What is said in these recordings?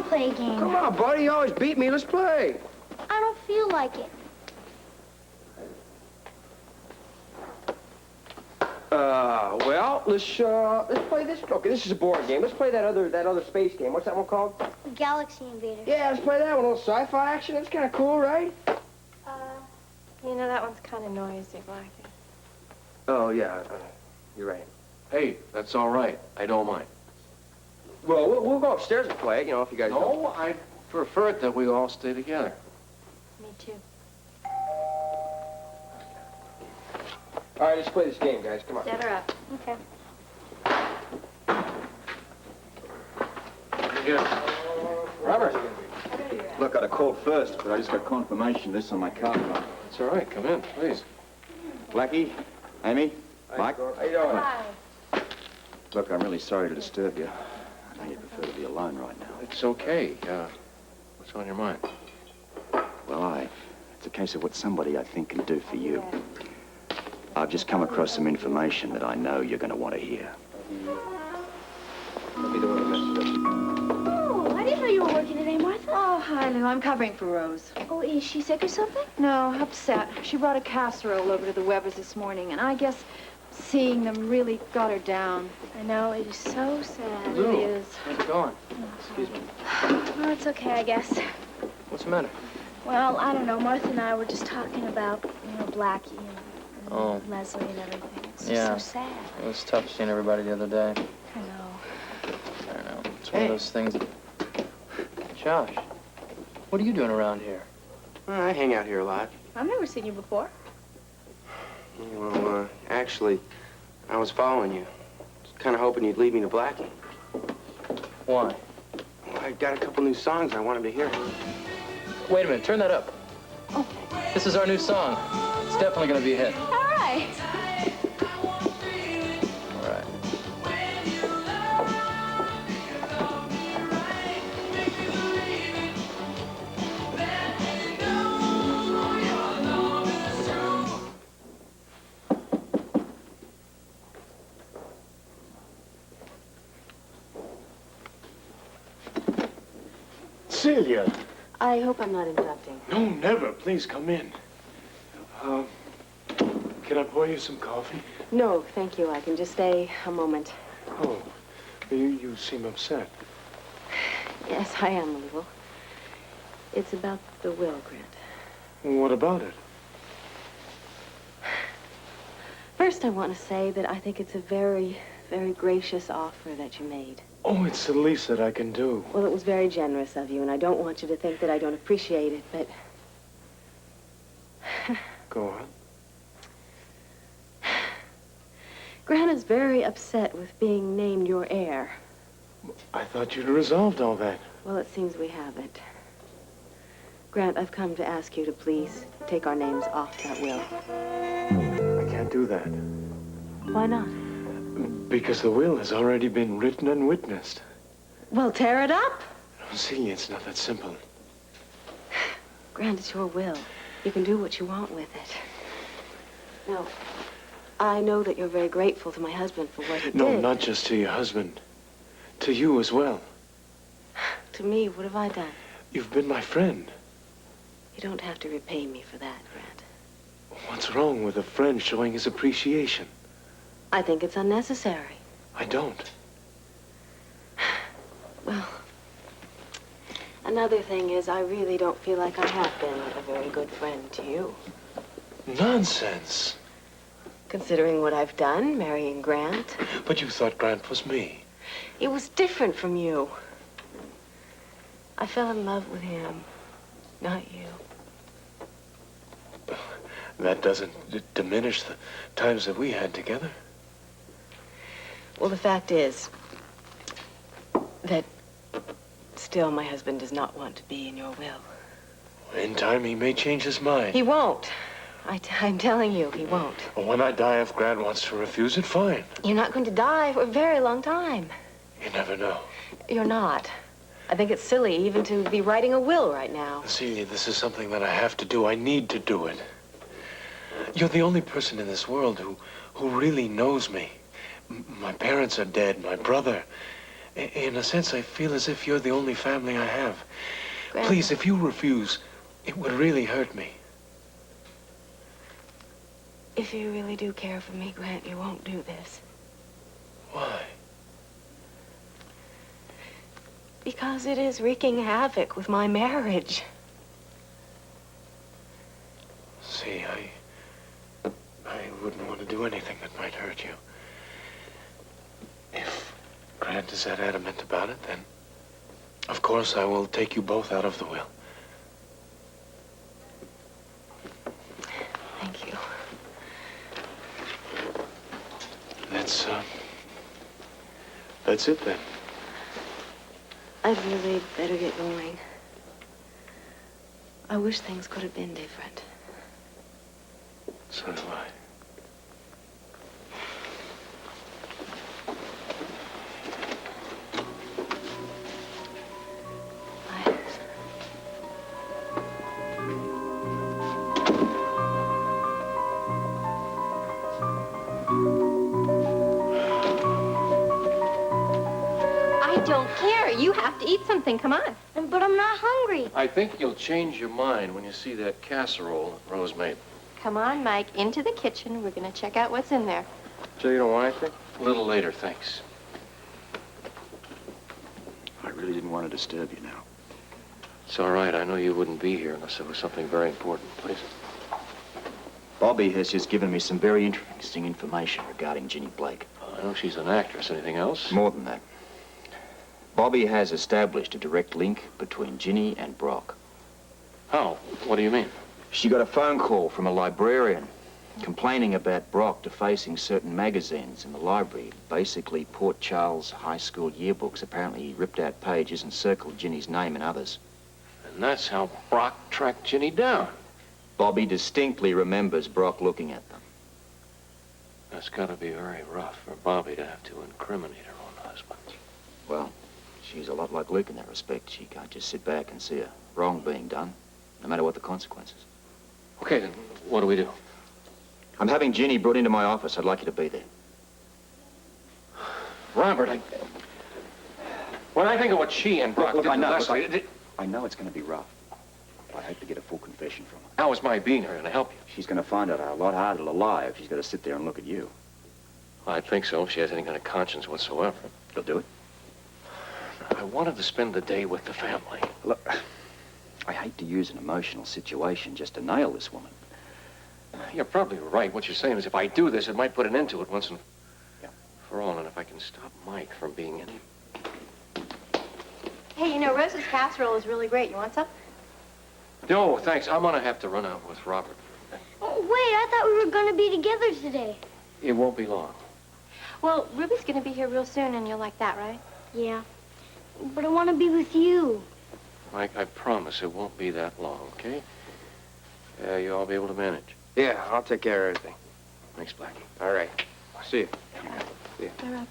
to play a game. Come on, buddy. You always beat me. Let's play. I don't feel like it. Well, let's play this. Okay, this is a board game. Let's play that other space game. What's that one called? Galaxy Invaders. Yeah, let's play that one. A little sci-fi action. That's kind of cool, right? You know, that one's kind of noisy, Blackie. Oh, yeah. You're right. Hey, that's all right. I don't mind. Well, we'll go upstairs and play, you know, if you guys don't. No, I prefer it that we all stay together. Me too. All right, let's play this game, guys. Come on. Set her up. Okay. Yeah. Robert. Look, I'd have called first, but I just got confirmation of this on my car phone. It's all right. Come in, please. Blackie, Amy, Mike. How you doing? Hi. Look, I'm really sorry to disturb you. I know you prefer to be alone right now. It's okay. What's on your mind? Well, it's a case of what somebody I think can do for you. I've just come across some information that I know you're going to want to hear. I'll be the one who messes up. Oh, I didn't know you were working today, Martha. Oh, hi, Lou. I'm covering for Rose. Oh, is she sick or something? No, upset. She brought a casserole over to the Webbers this morning, and I guess seeing them really got her down. I know, it is so sad. It really is. How's it going? Excuse me. Well, it's okay, I guess. What's the matter? Well, I don't know. Martha and I were just talking about, Blackie and Oh. Leslie and everything. It's Yeah. just so sad. It was tough seeing everybody the other day. I know. I don't know. It's one of those things. Josh, what are you doing around here? Well, I hang out here a lot. I've never seen you before. Well, actually, I was following you. Kind of hoping you'd lead me to Blackie. Why? Well, I got a couple new songs I want him to hear. Wait a minute, turn that up. Oh. This is our new song. It's definitely gonna be a hit. All right. All right. Celia. I hope I'm not interrupting. No, never. Please come in. Can I pour you some coffee? No, thank you. I can just stay a moment. Oh, you seem upset. Yes, I am a little. It's about the will, Grant. What about it? First, I want to say that I think it's a very, very gracious offer that you made. Oh, it's the least that I can do. Well, it was very generous of you, and I don't want you to think that I don't appreciate it, but... Go on. Grant is very upset with being named your heir. I thought you'd resolved all that. Well, it seems we haven't. Grant, I've come to ask you to please take our names off that will. I can't do that. Why not? Because the will has already been written and witnessed. Well, tear it up. No, Celia, it's not that simple. Grant, it's your will. You can do what you want with it. Now, I know that you're very grateful to my husband for what he did. No, not just to your husband. To you as well. To me, what have I done? You've been my friend. You don't have to repay me for that, Grant. What's wrong with a friend showing his appreciation? I think it's unnecessary. I don't. Well, another thing is I really don't feel like I have been a very good friend to you. Nonsense. Considering what I've done, marrying Grant. But you thought Grant was me. It was different from you. I fell in love with him, not you. That doesn't diminish the times that we had together. Well, the fact is that still my husband does not want to be in your will. In time, he may change his mind. He won't. I'm telling you, he won't. Well, when I die, if Grant wants to refuse it, fine. You're not going to die for a very long time. You never know. You're not. I think it's silly even to be writing a will right now. Celia, this is something that I have to do. I need to do it. You're the only person in this world who really knows me. My parents are dead, my brother. In a sense, I feel as if you're the only family I have. Grandpa. Please, if you refuse, it would really hurt me. If you really do care for me, Grant, you won't do this. Why? Because it is wreaking havoc with my marriage. See, I wouldn't want to do anything that might hurt you. If Grant is that adamant about it, then of course I will take you both out of the will. Thank you. That's it then. I'd really better get going. I wish things could have been different. So do I. I don't care. You have to eat something. Come on. But I'm not hungry. I think you'll change your mind when you see that casserole that Rose made. Come on, Mike, into the kitchen. We're going to check out what's in there. Joe, you don't want anything? A little later, thanks. I really didn't want to disturb you now. It's all right. I know you wouldn't be here unless there was something very important. Please. Bobby has just given me some very interesting information regarding Ginny Blake. I know she's an actress. Anything else? More than that. Bobby has established a direct link between Ginny and Brock. How? What do you mean? She got a phone call from a librarian complaining about Brock defacing certain magazines in the library, basically Port Charles High School yearbooks. Apparently he ripped out pages and circled Ginny's name and others. And that's how Brock tracked Ginny down. Bobby distinctly remembers Brock looking at them. That's got to be very rough for Bobby to have to incriminate her own husband. Well, she's a lot like Luke in that respect. She can't just sit back and see a wrong being done, no matter what the consequences. Okay, then what do we do? I'm having Ginny brought into my office. I'd like you to be there. Robert, when I think of what she and Brock did last night, I know it's going to be rough. I hope to get a full confession from her. how is my being here going to help you? She's going to find out a lot harder to lie if she's got to sit there and look at you. I think so, if she has any kind of conscience whatsoever. You'll do it? I wanted to spend the day with the family. Look, I hate to use an emotional situation just to nail this woman. You're probably right. What you're saying is if I do this, it might put an end to it once and for all. And if I can stop Mike from being any... Hey, you know, Rose's casserole is really great. You want some? No, thanks. I'm going to have to run out with Robert. Oh, wait, I thought we were going to be together today. It won't be long. Well, Ruby's going to be here real soon, and you'll like that, right? Yeah, but I want to be with you. Mike, I promise it won't be that long, okay? You'll all be able to manage. Yeah, I'll take care of everything. Thanks, Blackie. All right. See you. See you. All right.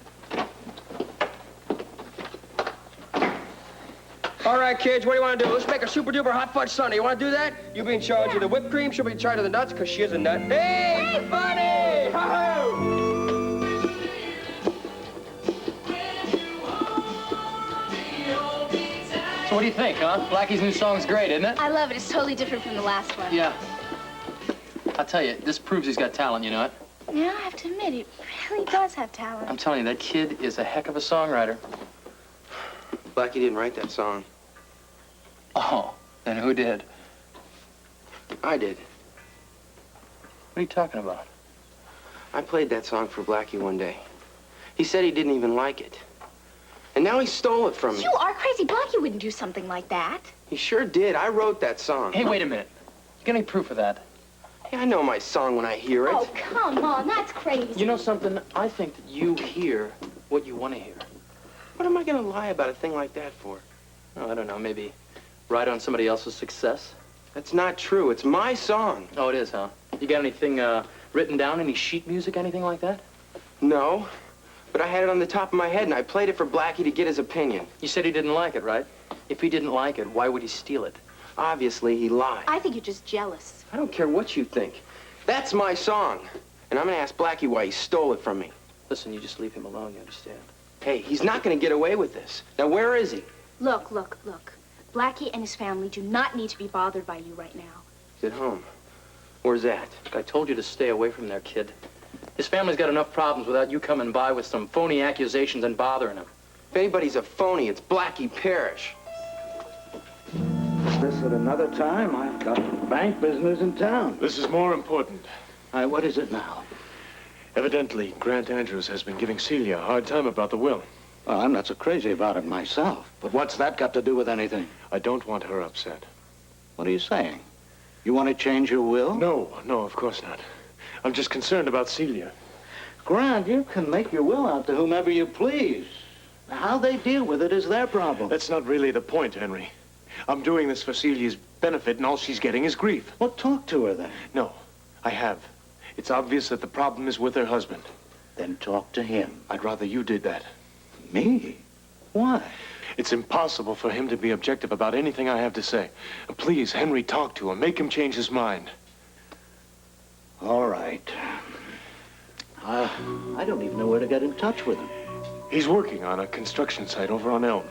All right, kids, what do you want to do? Let's make a super-duper hot fudge sundae. You want to do that? You be in charge of the whipped cream. She'll be in charge of the nuts, because she is a nut. Hey, buddy! Ho-ho! So what do you think, huh? Blackie's new song's great, isn't it? I love it. It's totally different from the last one. Yeah. I'll tell you, this proves he's got talent, you know it? Yeah, I have to admit, it really does have talent. I'm telling you, that kid is a heck of a songwriter. Blackie didn't write that song. Oh, then who did? I did. What are you talking about? I played that song for Blackie one day. He said he didn't even like it. And now he stole it from me. You are crazy. Blackie wouldn't do something like that. He sure did. I wrote that song. Hey, wait a minute. You got any proof of that? Hey, I know my song when I hear it. Oh, come on. That's crazy. You know something? I think that you hear what you want to hear. What am I going to lie about a thing like that for? Oh, I don't know, maybe ride on somebody else's success? That's not true. It's my song. Oh, it is, huh? You got anything written down, any sheet music, anything like that? No, but I had it on the top of my head, and I played it for Blackie to get his opinion. You said he didn't like it, right? If he didn't like it, why would he steal it? Obviously, he lied. I think you're just jealous. I don't care what you think. That's my song. And I'm going to ask Blackie why he stole it from me. Listen, you just leave him alone, you understand? Hey, he's not gonna get away with this. Now, where is he? Look. Blackie and his family do not need to be bothered by you right now. He's at home. Where's that? I told you to stay away from their kid. His family's got enough problems without you coming by with some phony accusations and bothering him. If anybody's a phony, it's Blackie Parrish. This at another time. I've got bank business in town. This is more important. What is it now? Evidently, Grant Andrews has been giving Celia a hard time about the will. Well, I'm not so crazy about it myself. But what's that got to do with anything? I don't want her upset. What are you saying? You want to change your will? No, of course not. I'm just concerned about Celia. Grant, you can make your will out to whomever you please. How they deal with it is their problem. That's not really the point, Henry. I'm doing this for Celia's benefit, and all she's getting is grief. Well, talk to her then. No, I have. It's obvious that the problem is with her husband. Then talk to him. I'd rather you did that. Me? Why? It's impossible for him to be objective about anything I have to say. Please, Henry, talk to him. Make him change his mind. All right. I don't even know where to get in touch with him. He's working on a construction site over on Elm.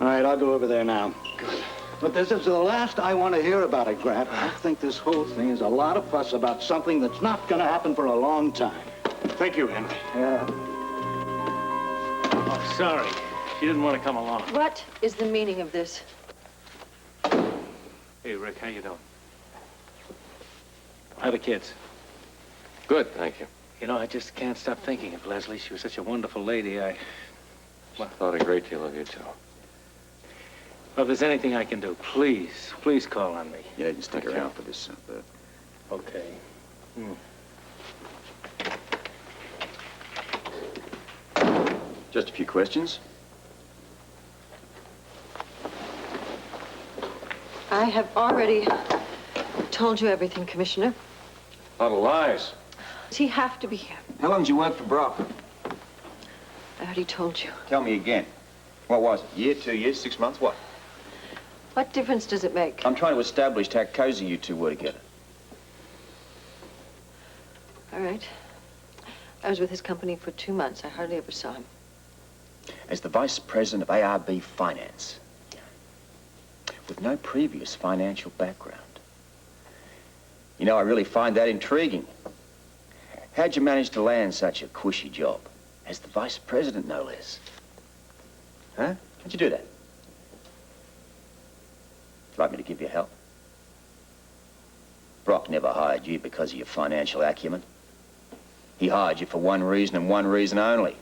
All right, I'll go over there now. Good. But this is the last I want to hear about it, Grant. I think this whole thing is a lot of fuss about something that's not going to happen for a long time. Thank you, Henry. Yeah. Oh, sorry. She didn't want to come along. What is the meaning of this? Hey, Rick, how you doing? How are the kids? Good, thank you. You know, I just can't stop thinking of Leslie. She was such a wonderful lady. I thought a great deal of you, too. Well, if there's anything I can do, please call on me. You needn't stick around for this, Bert. Okay. Just a few questions. I have already told you everything, Commissioner. A lot of lies. Does he have to be here? How long did you work for Brock? I already told you. Tell me again. What was it? Year, 2 years, 6 months, what? What difference does it make? I'm trying to establish how cozy you two were together. All right. I was with his company for 2 months. I hardly ever saw him. As the vice president of ARB Finance, with no previous financial background. You know, I really find that intriguing. How'd you manage to land such a cushy job? As the vice president, no less. Huh? How'd you do that? Would you like me to give you help? Brock never hired you because of your financial acumen. He hired you for one reason and one reason only.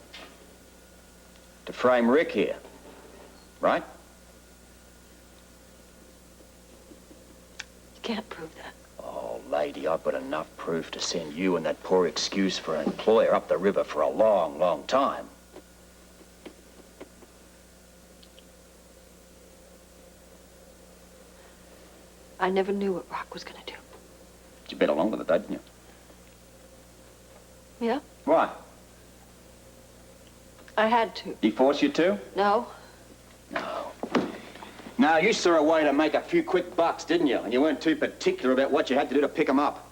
To frame Rick here. Right? You can't prove that. Oh, lady, I've got enough proof to send you and that poor excuse for an employer up the river for a long, long time. I never knew what Brock was going to do. You bet along with it, though, didn't you? Yeah? Why? I had to. He forced you to? No. No. No, you saw a way to make a few quick bucks, didn't you? And you weren't too particular about what you had to do to pick them up.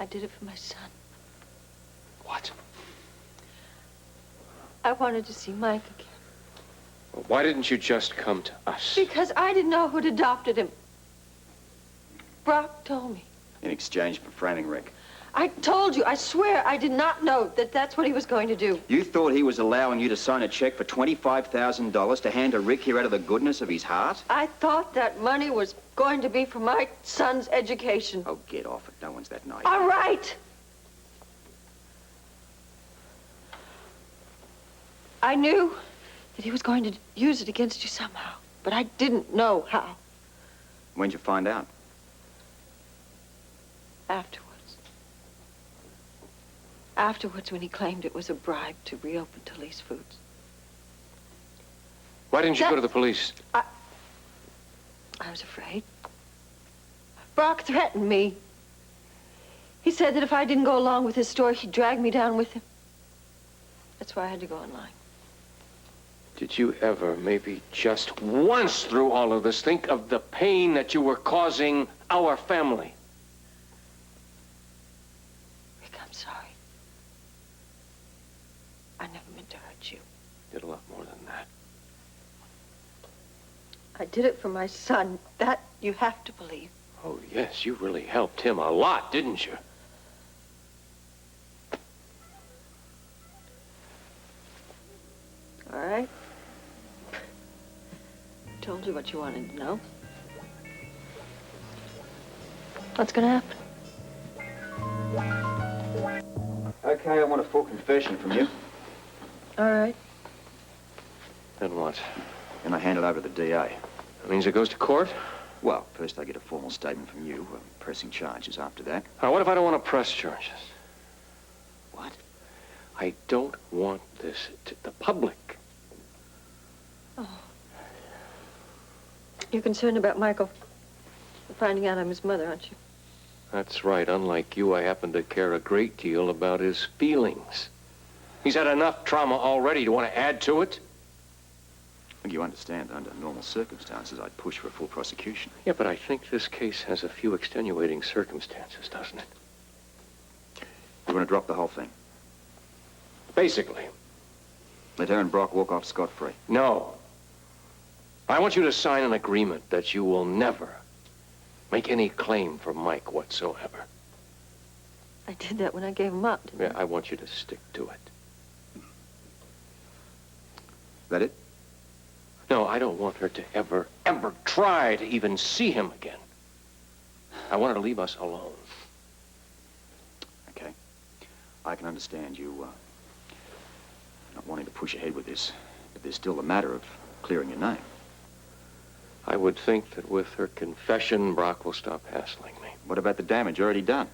I did it for my son. What? I wanted to see Mike again. Well, why didn't you just come to us? Because I didn't know who'd adopted him. Brock told me. In exchange for framing Rick. I told you, I swear, I did not know that that's what he was going to do. You thought he was allowing you to sign a check for $25,000 to hand to Rick here out of the goodness of his heart? I thought that money was going to be for my son's education. Oh, get off it. No one's that naive. All right. I knew that he was going to use it against you somehow, but I didn't know how. When'd you find out? Afterwards. Afterwards, when he claimed it was a bribe to reopen Talese Foods. Why didn't you go to the police? I was afraid. Brock threatened me. He said that if I didn't go along with his story, he'd drag me down with him. That's why I had to go online. Did you ever, maybe just once through all of this, think of the pain that you were causing our family? Rick, I'm sorry. hurt you. Did a lot more than that. I did it for my son. That you have to believe. Oh, yes, you really helped him a lot, didn't you? All right. Told you what you wanted to know. What's gonna happen? Okay, I want a full confession from you. All right. Then what? And I hand it over to the DA. That means it goes to court? Well, first I get a formal statement from you, pressing charges after that. What if I don't want to press charges? What? I don't want this to the public. Oh. You're concerned about Michael finding out I'm his mother, aren't you? That's right. Unlike you, I happen to care a great deal about his feelings. He's had enough trauma already. Do you want to add to it? You understand, under normal circumstances, I'd push for a full prosecution. Yeah, but I think this case has a few extenuating circumstances, doesn't it? You want to drop the whole thing? Basically. Let her and Brock walk off scot-free. No. I want you to sign an agreement that you will never make any claim for Mike whatsoever. I did that when I gave him up, didn't I want you to stick to it. That it? No, I don't want her to ever try to even see him again. I want her to leave us alone. Okay. I can understand you not wanting to push ahead with this, but there's still the matter of clearing your name. I would think that with her confession, Brock will stop hassling me. What about the damage already done?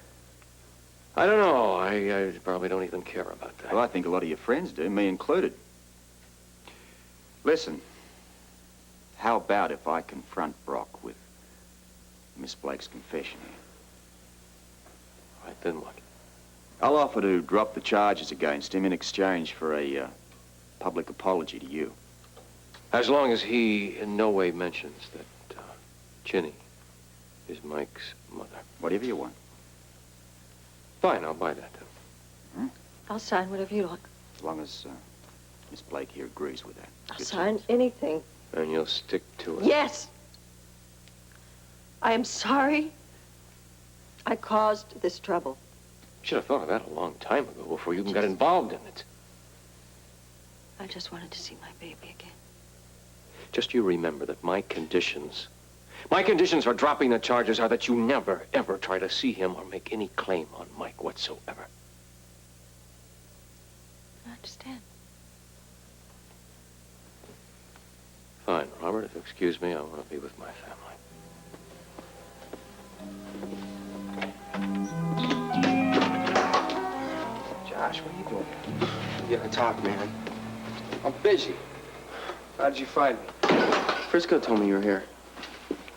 I don't know. I probably don't even care about that. Well, I think a lot of your friends do, me included. Listen, how about if I confront Brock with Miss Blake's confession here? Right, then what? I'll offer to drop the charges against him in exchange for a public apology to you. As long as he in no way mentions that Ginny is Mike's mother. Whatever you want. Fine, I'll buy that then. I'll sign whatever you like. As long as Miss Blake here agrees with that. I'll sign anything. And you'll stick to it? Yes! I am sorry I caused this trouble. You should have thought of that a long time ago before you even got involved in it. I just wanted to see my baby again. Just you remember that my conditions for dropping the charges are that you never, ever try to see him or make any claim on Mike whatsoever. I understand. Fine, Robert, if you'll excuse me, I want to be with my family. Josh, what are you doing? We gotta talk, man. I'm busy. How did you find me? Frisco told me you were here.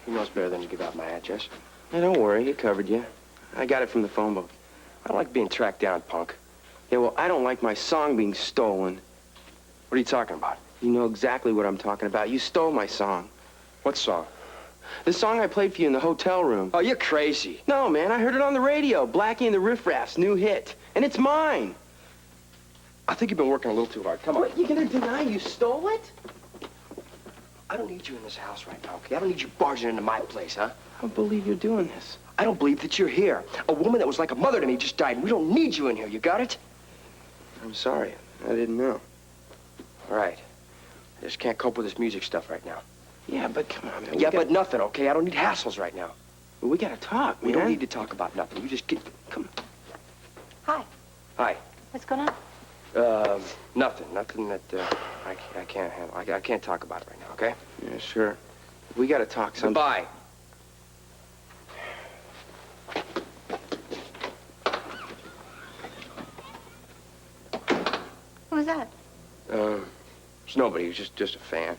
He knows better than to give out my address. Hey, don't worry, he covered you. I got it from the phone book. I don't like being tracked down, punk. Yeah, well, I don't like my song being stolen. What are you talking about? You know exactly what I'm talking about. You stole my song. What song? The song I played for you in the hotel room. Oh, you're crazy. No, man, I heard it on the radio. Blackie and the Riff Raff's new hit. And it's mine. I think you've been working a little too hard. Come on. What, you gonna deny you stole it? I don't need you in this house right now, okay? I don't need you barging into my place, huh? I don't believe you're doing this. I don't believe that you're here. A woman that was like a mother to me just died. We don't need you in here. You got it? I'm sorry. I didn't know. All right. I just can't cope with this music stuff right now. Yeah, but come on, man. Yeah, but nothing, okay? I don't need hassles right now. Well, we gotta talk, man. We don't need to talk about nothing. You just get... Come on. Hi. Hi. What's going on? Nothing. Nothing that, I can't handle. I can't talk about it right now, okay? Yeah, sure. We gotta talk sometime. Goodbye. Who was that? It's nobody. He's just a fan.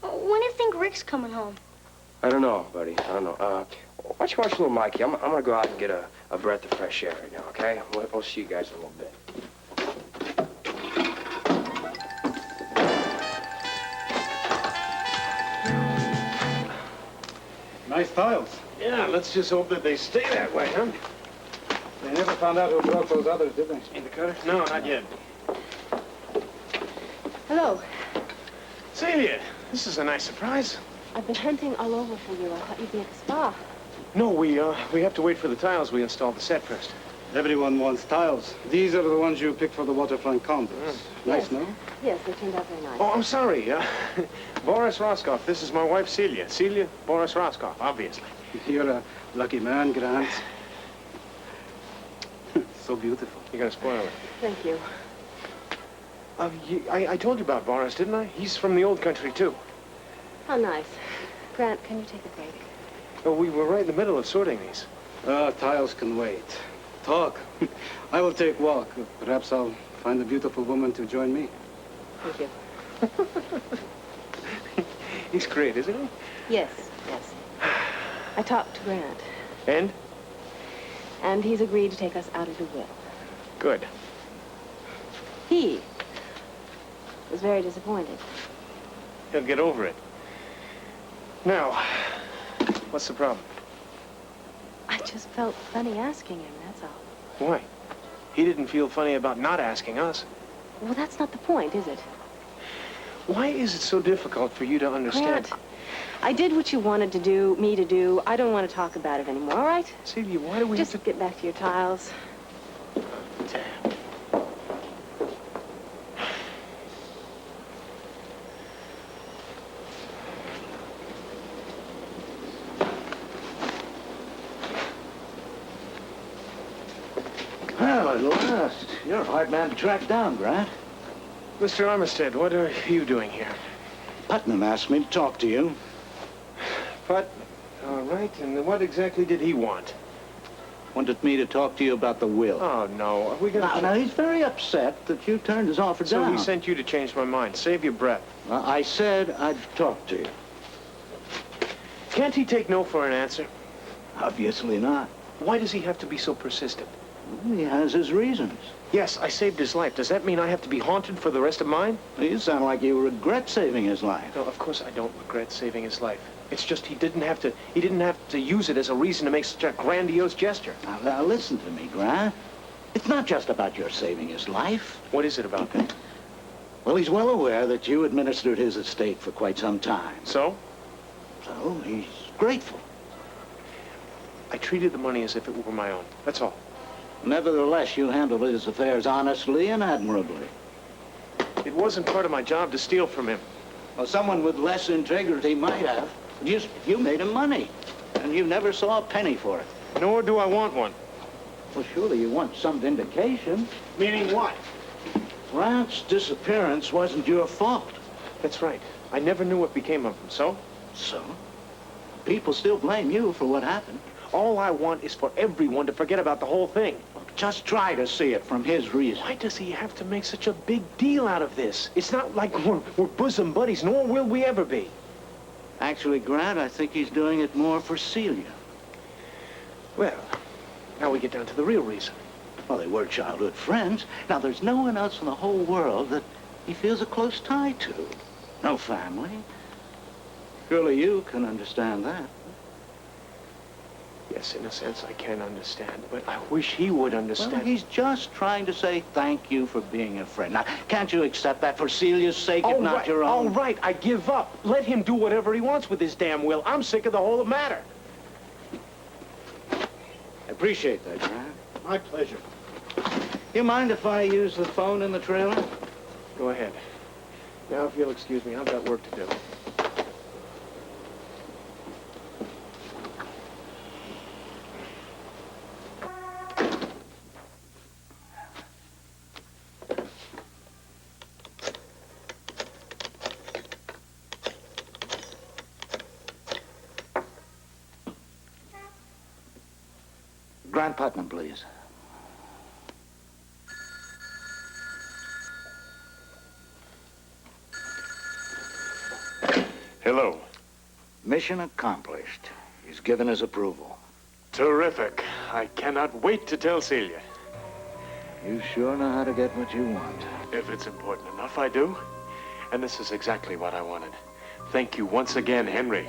When do you think Rick's coming home? I don't know, buddy. I don't know. Why don't you watch a little Mikey? I'm gonna go out and get a breath of fresh air right now, okay? We'll see you guys in a little bit. Nice tiles. Yeah, let's just hope that they stay that way, huh? They never found out who broke those others, did they? In the cutter? No, not yet. Hello. Celia, this is a nice surprise. I've been hunting all over for you. I thought you'd be at the spa. No, we have to wait for the tiles. We installed the set first. Everyone wants tiles. These are the ones you picked for the waterfront condos. Nice, Yes. no? Yes, they turned out very nice. Oh, I'm sorry. Boris Roscoff. This is my wife, Celia. Celia Boris Roscoff, obviously. You're a lucky man, Grant. So beautiful. You're gonna spoil it. Thank you. I told you about Boris, didn't I? He's from the old country, too. How nice. Grant, can you take a break? Oh, we were right in the middle of sorting these. Tiles can wait. Talk. I will take walk. Perhaps I'll find a beautiful woman to join me. Thank you. He's great, isn't he? Yes, yes. I talked to Grant, And? and he's agreed to take us out of the will. Good. He was very disappointed. He'll get over it. Now, what's the problem? I just felt funny asking him, that's all. Why? He didn't feel funny about not asking us. Well, that's not the point, is it? Why is it so difficult for you to understand? Grant, I did what you wanted to do, me to do. I don't want to talk about it anymore, all right? Celia, why do we just have to... get back to your tiles. Well, at last. You're a hard man to track down, Grant. Mr. Armistead, what are you doing here? Putnam asked me to talk to you. But, all right, and what exactly did he want? Wanted me to talk to you about the will. Oh, no. Are we gonna... Now, he's very upset that you turned his offer So down. he sent you to change my mind. Save your breath. I said I'd talk to you. Can't he take no for an answer? Obviously not. Why does he have to be so persistent? He has his reasons. Yes, I saved his life. Does that mean I have to be haunted for the rest of mine? You sound like you regret saving his life. No, of course I don't regret saving his life. It's just he didn't have to use it as a reason to make such a grandiose gesture. Now listen to me, Grant. It's not just about your saving his life. What is it about? Well, he's well aware that you administered his estate for quite some time. So? So he's grateful. I treated the money as if it were my own. That's all. Nevertheless, you handled his affairs honestly and admirably. It wasn't part of my job to steal from him. Well, someone with less integrity might have. You made him money, and you never saw a penny for it. Nor do I want one. Well, surely you want some vindication. Meaning what? Grant's disappearance wasn't your fault. That's right. I never knew what became of him, so? So? People still blame you for what happened. All I want is for everyone to forget about the whole thing. Just try to see it from his reason. Why does he have to make such a big deal out of this? It's not like we're bosom buddies, nor will we ever be. Actually, Grant, I think he's doing it more for Celia. Well, now we get down to the real reason. Well, they were childhood friends. Now, there's no one else in the whole world that he feels a close tie to. No family. Surely you can understand that. Yes, in a sense, I can understand, but I wish he would understand. Well, he's just trying to say thank you for being a friend. Now, can't you accept that for Celia's sake, if not your own? All right, I give up. Let him do whatever he wants with his damn will. I'm sick of the whole matter. I appreciate that, Grant. My pleasure. You mind if I use the phone in the trailer? Go ahead. Now, if you'll excuse me, I've got work to do. Grant Putnam, please. Hello. Mission accomplished. He's given his approval. Terrific. I cannot wait to tell Celia. You sure know how to get what you want. If it's important enough, I do. And this is exactly what I wanted. Thank you once again, Henry.